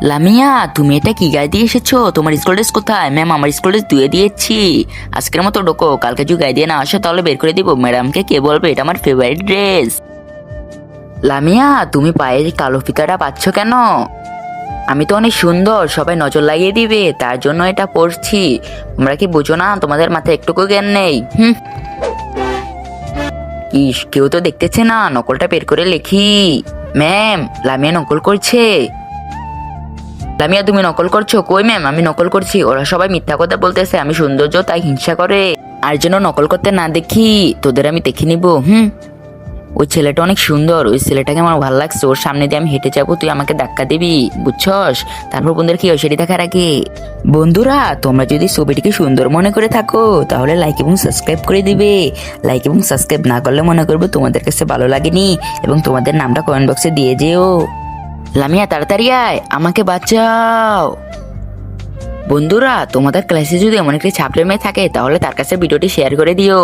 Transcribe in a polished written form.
লামিয়া, তুমি এটা কি গায়ে দিয়ে এসেছো? তোমার স্কুল ড্রেস কোথায়? ম্যাম, আমার স্কুল ড্রেস ধুয়ে দিয়েছি। আজকের মতো ঢোকো, কালকে যদি গায়ে দিয়ে না আসো তাহলে বের করে দিব। ম্যাডামকে কে বলবে এটা আমার ফেভারিট ড্রেস। লামিয়া, তুমি পায়ের কালো ফিতাটা পাচ্ছ কেন? আমি তো অনেক সুন্দর, সবাই নজর লাগিয়ে দিবে, তার জন্য এটা পরছি। তোমরা কি বুঝো না? তোমাদের মাথায় একটুকু জ্ঞান নেই। ইস, কেউ তো দেখতেছে না, নকলটা বের করে লিখি। ম্যাম, লামিয়া নকল করছে। লামিয়া, তুমি নকল করছো? কই ম্যাম, আমি নকল করছি। ওরা সবাই মিথ্যা কথা বলতেছে, আমি সৌন্দর্য তাই হিংসা করে। আর যেন নকল করতে না দেখি, তোদের আমি দেখে নিব। ওই ছেলেটা অনেক সুন্দর, ওই ছেলেটাকে আমার ভালো লাগছে। ওর সামনে দিয়ে আমি হেঁটে যাবো, তুই আমাকে ধাক্কা দিবি, বুঝছস? তারপর বন্ধুরা কি হয় সেটি দেখার আগে, বন্ধুরা তোমরা যদি ছবিটিকে সুন্দর মনে করে থাকো তাহলে লাইক এবং সাবস্ক্রাইব করে দিবে। লাইক এবং সাবস্ক্রাইব না করলে মনে করবো তোমাদের কাছে ভালো লাগেনি, এবং তোমাদের নামটা কমেন্ট বক্সে দিয়ে যেও। লামিয়া, তাড়াতাড়ি আয়, আমাকে বাঁচাও। বন্ধুরা, তোমাদের ক্লাসে যদি এমন একটি ছাত্র মেয়ে থাকে তাহলে তার কাছে ভিডিওটি শেয়ার করে দিও।